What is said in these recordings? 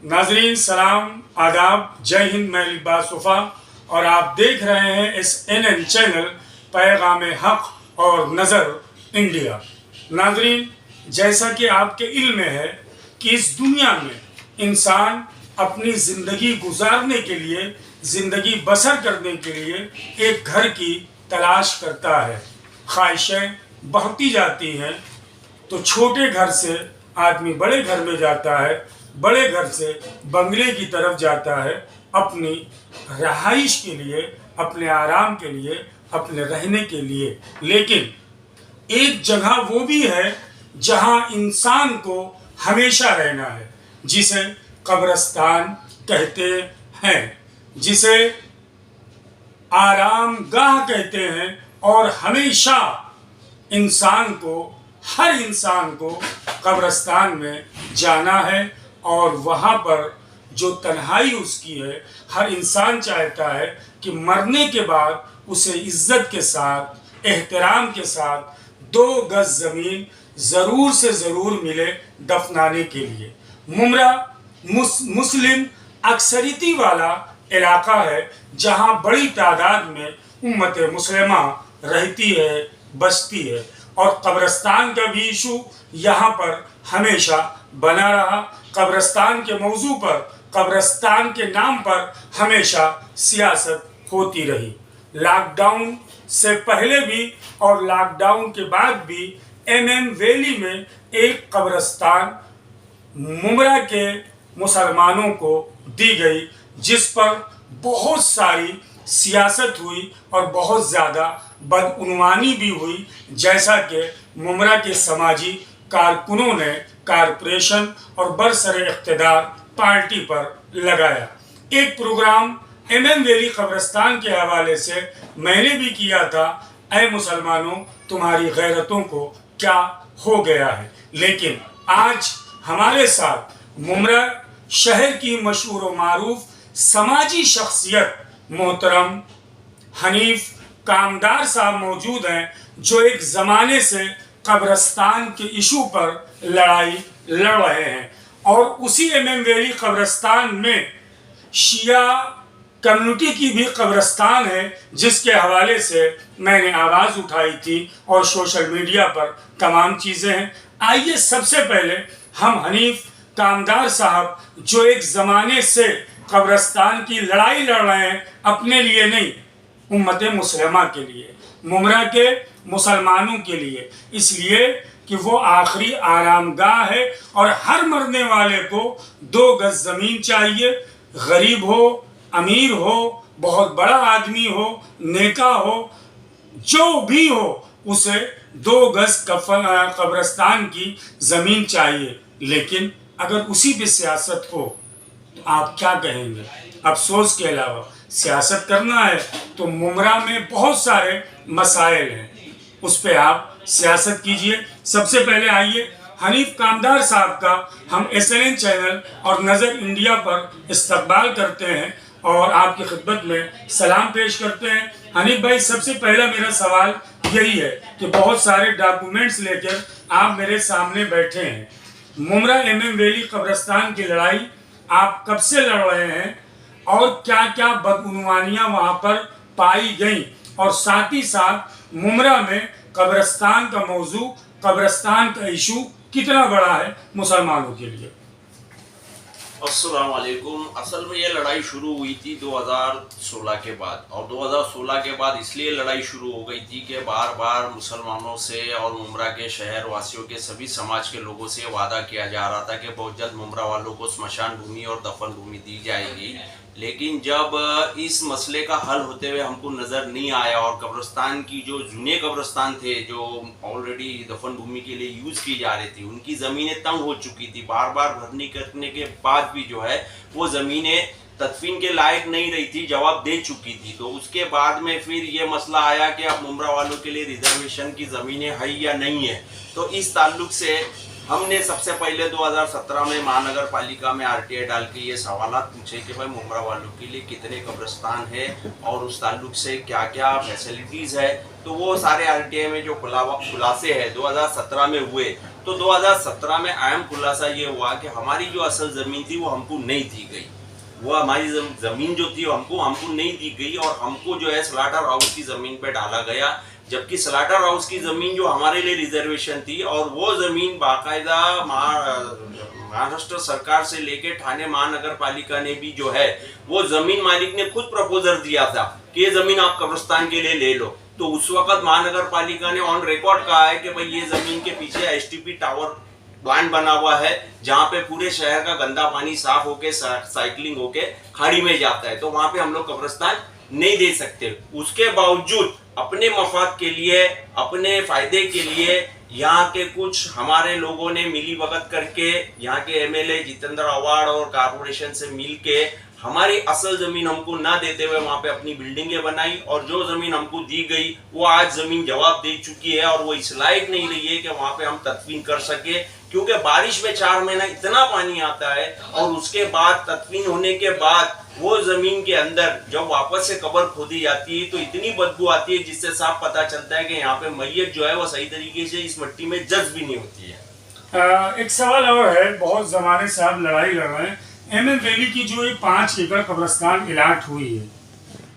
नाजरीन सलाम आदाब, जय हिंद। मैं लिबास वफा और आप देख रहे हैं SNN चैनल पैगाम हक और नज़र इंडिया। नाजरीन, जैसा कि आपके इल्म में है कि इस दुनिया में इंसान अपनी ज़िंदगी गुजारने के लिए, ज़िंदगी बसर करने के लिए एक घर की तलाश करता है। ख्वाहिशें बढ़ती जाती हैं तो छोटे घर से आदमी बड़े घर में जाता है, बड़े घर से बंगले की तरफ जाता है, अपनी रहाइश के लिए, अपने आराम के लिए, अपने रहने के लिए। लेकिन एक जगह वो भी है जहां इंसान को हमेशा रहना है, जिसे कब्रिस्तान कहते हैं, जिसे आराम गाह कहते हैं। और हमेशा इंसान को, हर इंसान को कब्रिस्तान में जाना है और वहाँ पर जो तन्हाई उसकी है, हर इंसान चाहता है कि मरने के बाद उसे इज्जत के साथ, एहतराम के साथ 2 गज ज़मीन ज़रूर से ज़रूर मिले दफनाने के लिए। मुमरा मुस्लिम अक्सरियती वाला इलाका है जहाँ बड़ी तादाद में उम्मत मुस्लिमा रहती है, बसती है। और कब्रिस्तान का भी इशू यहाँ पर हमेशा बना रहा। कब्रिस्तान के मौजू पर, कब्रिस्तान के नाम पर हमेशा सियासत होती रही। लॉकडाउन से पहले भी और लॉकडाउन के बाद भी MM वैली में एक कब्रिस्तान मुमरा के मुसलमानों को दी गई, जिस पर बहुत सारी सियासत हुई और बहुत ज़्यादा बदउनवानी भी हुई, जैसा कि मुमरा के समाजी कारकुनों ने कारपोरेशन और बरसरे इख्तिदार पार्टी पर लगाया। एक प्रोग्राम MM वैली कब्रिस्तान के हवाले से मैंने भी किया था, ऐ मुसलमानों तुम्हारी गैरतों को क्या हो गया है। लेकिन आज हमारे साथ मुमरा शहर की मशहूर व मारूफ समाजी शख्सियत मोहतरम हनीफ कामदार साहब मौजूद हैं, जो एक ज़माने से कब्रिस्तान के इशू पर लड़ाई लड़ रहे हैं। और उसी MM वैली कब्रिस्तान में शिया कम्युनिटी की भी कब्रिस्तान है, जिसके हवाले से मैंने आवाज़ उठाई थी और सोशल मीडिया पर तमाम चीज़ें हैं। आइए सबसे पहले हम हनीफ कामदार साहब, जो एक ज़माने से कब्रिस्तान की लड़ाई लड़ रहे हैं, अपने लिए नहीं, उम्मत मुस्लिमा के लिए, मुमरा के मुसलमानों के लिए, इसलिए कि वो आखिरी आरामगाह है और हर मरने वाले को 2 गज ज़मीन चाहिए। गरीब हो, अमीर हो, बहुत बड़ा आदमी हो, नेता हो, जो भी हो, उसे 2 गज कब्रिस्तान की ज़मीन चाहिए। लेकिन अगर उसी पे सियासत हो तो आप क्या कहेंगे? अफसोस के अलावा सियासत करना है तो मुमरा में बहुत सारे मसाइल हैं, उस पर आप सियासत कीजिए। सबसे पहले आइए हनीफ कामदार साहब का हम SNN चैनल और नज़र इंडिया पर इस्तकबाल करते हैं और आपकी खिदमत में सलाम पेश करते हैं। हनीफ भाई, सबसे पहला मेरा सवाल यही है कि बहुत सारे डॉक्यूमेंट्स लेकर आप मेरे सामने बैठे हैं। मुमरा MM वैली कब्रिस्तान की लड़ाई आप कब से लड़ रहे हैं और क्या क्या बदउनवानियाँ वहाँ पर पाई गई, और साथ ही साथ मुमरा में कब्रिस्तान का मौजू, कब्रिस्तान का इशू कितना बड़ा है मुसलमानों के लिए? अस्सलाम वालेकुम। असल में ये लड़ाई शुरू हुई थी 2016 के बाद, और 2016 के बाद इसलिए लड़ाई शुरू हो गई थी कि बार बार मुसलमानों से और मुमरा के शहर वासियों के सभी समाज के लोगों से वादा किया जा रहा था कि बहुत जल्द मुमरा वालों को स्मशान भूमि और दफन भूमि दी जाएगी। लेकिन जब इस मसले का हल होते हुए हमको नज़र नहीं आया और कब्रिस्तान की जो जूने कब्रिस्तान थे, जो ऑलरेडी दफन भूमि के लिए यूज़ की जा रही थी, उनकी ज़मीनें तंग हो चुकी थी। बार बार भरनी करने के बाद भी जो है वो ज़मीनें तदफीन के लायक नहीं रही थी, जवाब दे चुकी थी। तो उसके बाद में फिर ये मसला आया कि अब मुमरा वालों के लिए रिजर्वेशन की ज़मीनें है या नहीं है। तो इस ताल्लुक से हमने सबसे पहले 2017 में महानगर पालिका में RTI डाल के ये सवालात पूछे कि भाई मुमरा वालों के लिए कितने कब्रिस्तान है और उस ताल्लुक से क्या क्या फैसिलिटीज़ है। तो वो सारे आरटीआई में जो खुलासे हैं 2017 में हुए, तो 2017 में अहम खुलासा ये हुआ कि हमारी जो असल ज़मीन थी वो हमको नहीं दी गई। वो हमारी ज़मीन जो थी हमको नहीं दी गई और हमको जो है स्लाटर हाउस की ज़मीन पे डाला गया, जबकि स्लाटर हाउस की ज़मीन जो हमारे लिए रिजर्वेशन थी और वो ज़मीन बाकायदा महाराष्ट्र सरकार से लेके ठाणे महानगर पालिका ने भी जो है वो ज़मीन मालिक ने खुद प्रपोजल दिया था कि ये ज़मीन आप कब्रिस्तान के लिए ले लो। तो उस वक्त महानगर पालिका ने ऑन रिकॉर्ड कहा है कि भाई ये ज़मीन के पीछे एसटीपी टावर प्लांट बना हुआ है जहाँ पे पूरे शहर का गंदा पानी साफ होके साइकिलिंग होके खाड़ी में जाता है, तो वहां पे हम लोग कब्रिस्तान नहीं दे सकते। उसके बावजूद अपने मफाद के लिए, अपने फायदे के लिए यहाँ के कुछ हमारे लोगों ने मिली भगत करके यहाँ के एमएलए जितेंद्र आव्हाड और कारपोरेशन से मिल के हमारी असल जमीन हमको ना देते हुए वहां पे अपनी बिल्डिंगें बनाई, और जो जमीन हमको दी गई वो आज जमीन जवाब दे चुकी है और वो इस लायक नहीं रही है कि वहां पे हम तदफीन कर सके, क्योंकि बारिश में 4 महीना इतना पानी आता है और उसके बाद तदफीन होने के बाद वो जमीन के अंदर जब वापस से कब्र खोदी जाती है तो इतनी बदबू आती है जिससे साफ पता चलता है कि यहाँ पे मैयत जो है वो सही तरीके से इस मिट्टी में जज्ब भी नहीं होती है। एक सवाल और है, बहुत जमाने से आप लड़ाई लड़ रहे हैं, एमएन वैली की जो 5 एकड़ कब्रिस्तान इलाट हुई है,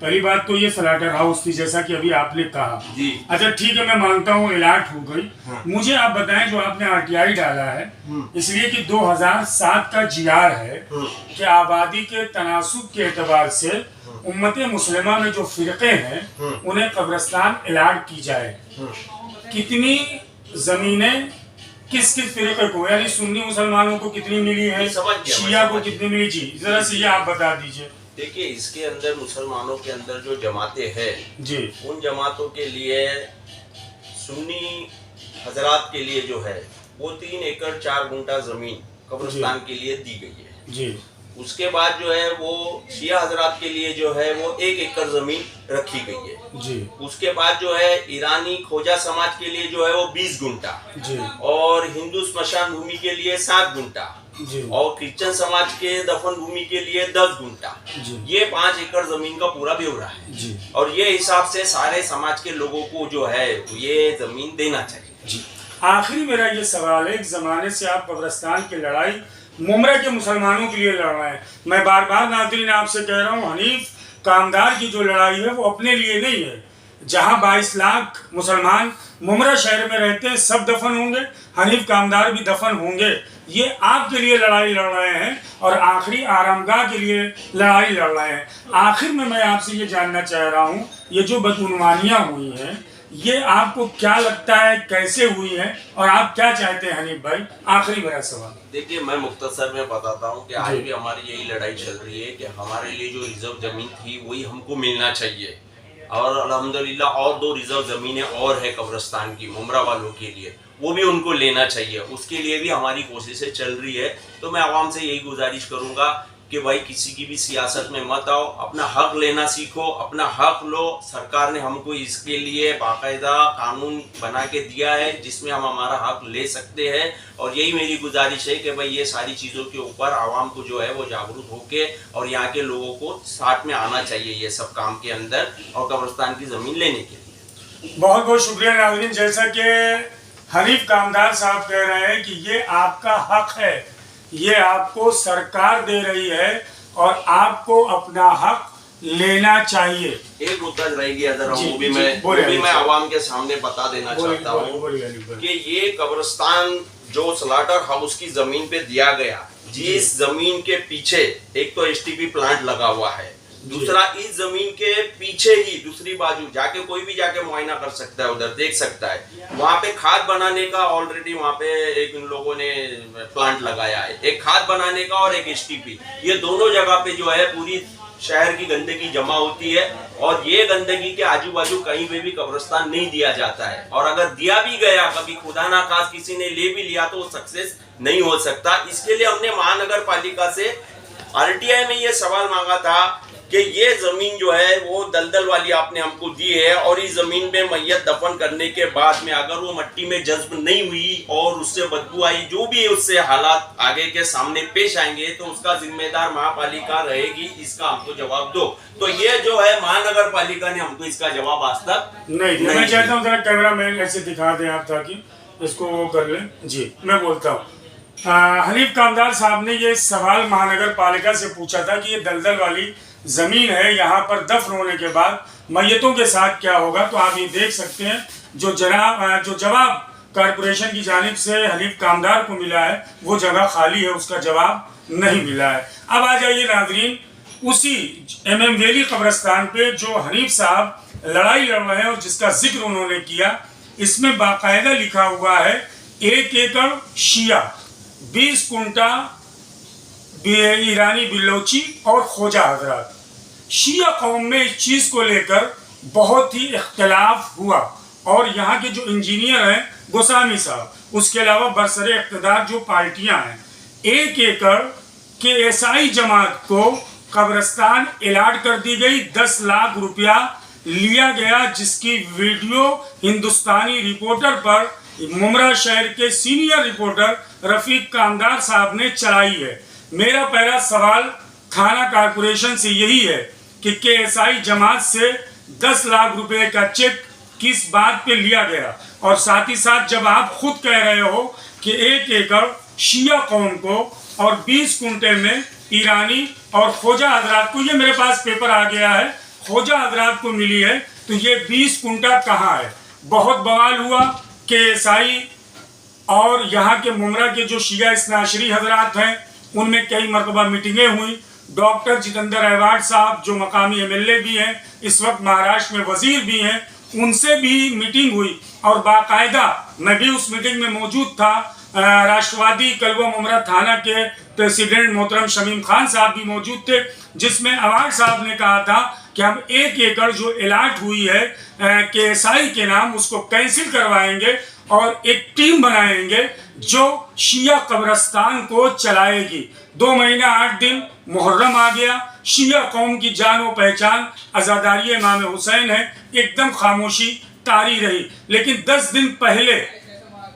पहली बात तो ये स्लाटर हाउस थी जैसा कि अभी आपने कहा जी। अच्छा ठीक है, मैं मानता हूँ इलाट हो गई। हाँ। मुझे आप बताएं जो आपने आरटीआई डाला है इसलिए कि 2007 का जीआर है कि आबादी के तनासुब के एतबार से उम्मत मुस्लिमा में जो फिरके हैं उन्हें कब्रिस्तान इलाट की जाए। कितनी जमीनें किस किस फिरके को, यानी सुन्नी मुसलमानों को कितनी मिली है, शिया को कितनी मिली, जी जरा से ये आप बता दीजिए। देखिए, इसके अंदर मुसलमानों के अंदर जो जमातें हैं जी, उन जमातों के लिए सुन्नी हजरात के लिए जो है वो 3 एकड़ 4 गुंठा जमीन कब्रिस्तान के लिए दी गई है जी। उसके बाद जो है वो शिया हजरात के लिए जो है वो 1 एकड़ जमीन रखी गई है जी। उसके बाद जो है ईरानी खोजा समाज के लिए जो है वो 20 गुंठा जी, और हिंदू स्मशान भूमि के लिए 7 गुंठा जी, और क्रिश्चियन समाज के दफन भूमि के लिए 10 गुंठा, ये 5 एकड़ जमीन का पूरा ब्यौरा है जी। और ये हिसाब से सारे समाज के लोगों को जो है ये जमीन देना चाहिए जी। आखिरी मेरा ये सवाल है, एक जमाने से आप कब्रिस्तान की लड़ाई मुमरा के मुसलमानों के लिए लड़ रहे हैं। मैं बार बार नाज़रीन आपसे कह रहा हूँ, हनीफ कामदार की जो लड़ाई है वो अपने लिए नहीं है। जहाँ 22 लाख मुसलमान मुमरा शहर में रहते हैं सब दफन होंगे, हनीफ कामदार भी दफन होंगे। ये आपके लिए लड़ाई लड़ रहे हैं और आखिरी आरामगाह के लिए लड़ाई लड़ रहे हैं। आखिर में मैं आपसे ये जानना चाह रहा हूँ, ये जो बदउनवानियाँ हुई हैं ये आपको क्या लगता है कैसे हुई है और आप क्या चाहते हैं हनीफ भाई? आखिरी मेरा सवाल। देखिए, मैं मुख्तसर में बताता हूँ कि आज भी हमारी यही लड़ाई चल रही है कि हमारे लिए जो रिजर्व जमीन थी वही हमको मिलना चाहिए, और अल्हम्दुलिल्लाह और 2 रिजर्व जमीनें और है कब्रिस्तान की मुमरा वालों के लिए, वो भी उनको लेना चाहिए। उसके लिए भी हमारी कोशिशें चल रही है। तो मैं आवाम से यही गुजारिश करूँगा कि भाई किसी की भी सियासत में मत आओ, अपना हक लेना सीखो, अपना हक लो। सरकार ने हमको इसके लिए बाकायदा कानून बना के दिया है जिसमें हम हमारा हक ले सकते हैं, और यही मेरी गुजारिश है कि भाई ये सारी चीज़ों के ऊपर आवाम को जो है वो जागरूक होके और यहाँ के लोगों को साथ में आना चाहिए ये सब काम के अंदर और कब्रिस्तान की ज़मीन लेने के लिए। बहुत बहुत शुक्रिया नाज़रीन। जैसा कि हनीफ कामदार साहब कह रहे हैं कि ये आपका हक है, ये आपको सरकार दे रही है और आपको अपना हक लेना चाहिए। एक मुद्दा रह गया जरा, जी, वो भी जी, मैं आवाम के सामने बता देना चाहता हूँ कि ये कब्रिस्तान जो स्लाटर हाउस की जमीन पे दिया गया, जिस जमीन के पीछे एक तो एसटीपी प्लांट लगा हुआ है, दूसरा इस जमीन के पीछे ही दूसरी बाजू जाके कोई भी जाके मुआयना कर सकता है, उधर देख सकता है। वहां पे खाद बनाने का ऑलरेडी वहां पे एक इन लोगों ने प्लांट लगाया है, एक खाद बनाने का और एक एसटीपी। ये दोनों जगह पे जो है पूरी शहर की गंदगी जमा होती है और ये गंदगी के आजू बाजू कहीं पे भी कब्रिस्तान नहीं दिया जाता है, और अगर दिया भी गया कभी खुदा ना खास किसी ने ले भी लिया तो वो सक्सेस नहीं हो सकता। इसके लिए हमने महानगर पालिका से आरटीआई में ये सवाल मांगा था कि ये ज़मीन जो है वो दलदल वाली आपने हमको दी है, और इस ज़मीन में मैयत दफन करने के बाद में अगर वो मट्टी में जज्ब नहीं हुई और उससे बदबू आई, जो भी उससे हालात आगे के सामने पेश आएंगे, तो उसका जिम्मेदार महापालिका रहेगी। इसका हमको जवाब दो। तो ये जो है महानगर पालिका ने हमको इसका जवाब आज तक नहीं दिया। मैं चाहता हूँ जरा कैमरा मैन ऐसे दिखा दें आप, ताकि इसको वो कर लें। जी मैं बोलता हूँ, हनीफ कामदार साहब ने ये सवाल महानगर पालिका से पूछा था कि ये दलदल वाली ज़मीन है, यहाँ पर दफन होने के बाद मैयतों के साथ क्या होगा। तो आप ये देख सकते हैं जो जवाब कारपोरेशन की जानिब से हनीफ कामदार को मिला है, वो जगह खाली है, उसका जवाब नहीं मिला है। अब आ जाइए नाजरीन, उसी MM वैली कब्रिस्तान पे जो हनीफ साहब लड़ाई लड़ रहे हैं और जिसका जिक्र उन्होंने किया, इसमें बाकायदा लिखा हुआ है 1 एकड़ शिया, 20 कुंटा ईरानी बिलोची और खोजा हजरात। शिया कौम में इस चीज़ को लेकर बहुत ही इख्तलाफ हुआ, और यहाँ के जो इंजीनियर हैं गोसामी साहब, उसके अलावा बरसरे इक़्तिदार जो पार्टियाँ हैं, 1 एकड़ के ईसाई जमात को कब्रिस्तान अलाट कर दी गई, 10 लाख रुपया लिया गया, जिसकी वीडियो हिंदुस्तानी रिपोर्टर पर मुमरा शहर के सीनियर रिपोर्टर रफीक कामदार साहब ने चलाई है। मेरा पहला सवाल थाना कारपोरेशन से यही है कि KSI जमात से 10 लाख रुपए का चेक किस बात पे लिया गया, और साथ ही साथ जब आप खुद कह रहे हो कि 1 एकड़ शिया कौम को और 20 कुंटे में ईरानी और खोजा हजरात को, ये मेरे पास पेपर आ गया है, खोजा हजरात को मिली है, तो ये 20 कुंटा कहाँ है। बहुत बवाल हुआ। KSI और यहाँ के मुमरा के जो शिया इस्नाशरी हजरात हैं, उनमें कई मरतबा मीटिंगें हुई। डॉक्टर जितेंद्र अहवाड साहब जो मकामी MLA भी हैं, इस वक्त महाराष्ट्र में वजीर भी हैं, उनसे भी मीटिंग हुई, और बाकायदा मैं भी उस मीटिंग में मौजूद था। राष्ट्रवादी कलवा मुमरा थाना के प्रेसिडेंट मोहतरम शमीम खान साहब भी मौजूद थे, जिसमें अहवाड साहब ने कहा था कि हम 1 एकड़ जो अलाट हुई है KSI के नाम, उसको कैंसिल करवाएंगे और एक टीम बनाएंगे जो शिया कब्रिस्तान को चलाएगी। 2 महीना 8 दिन मुहर्रम आ गया, शिया कौम की जान व पहचान अज़ादारी इमाम हुसैन है, एकदम खामोशी तारी रही। लेकिन 10 दिन पहले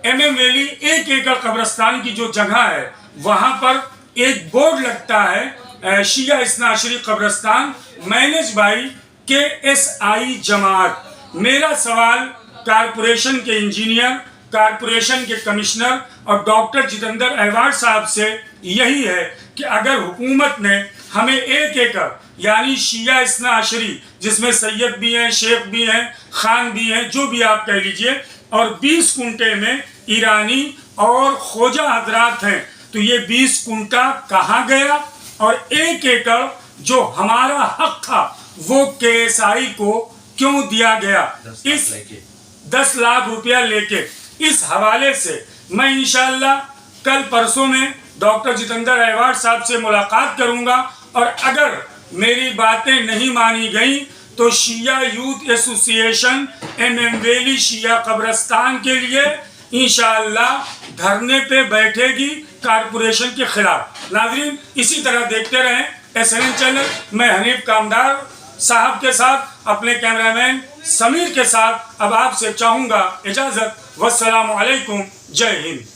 MM वैली 1 एकड़ कब्रिस्तान की जो जगह है, वहाँ पर एक बोर्ड लगता है शिया इस्नाशरी कब्रिस्तान मैनेज बाई KSI जमात। मेरा सवाल कारपोरेशन के इंजीनियर, कारपोरेशन के कमिश्नर और डॉक्टर जितेंद्र अहवाड साहब से यही है कि अगर हुकूमत ने हमें 1 एकड़ यानी शिया इस्नाशरी, जिसमें सैयद भी हैं, शेख भी हैं, खान भी हैं, जो भी आप कह लीजिए, और 20 कुंटे में ईरानी और खोजा हजरात हैं, तो ये 20 कुंटा कहाँ गया, और 1 एकड़ जो हमारा हक था वो KSI को क्यों दिया गया, इस 10 लाख रुपया लेके। इस हवाले से मैं इंशाअल्लाह कल परसों में डॉक्टर जितेंद्र अहवाड साहब से मुलाकात करूंगा, और अगर मेरी बातें नहीं मानी गई तो शिया यूथ एसोसिएशन MM वैली शिया कब्रिस्तान के लिए इंशाअल्लाह धरने पे बैठेगी कारपोरेशन के खिलाफ। नाजरीन, इसी तरह देखते रहें SNN चैनल। मैं हनीफ कामदार साहब के साथ अपने कैमरामैन समीर के साथ अब आपसे चाहूँगा इजाज़त। वस्सलामु अलैकुम, जय हिंद।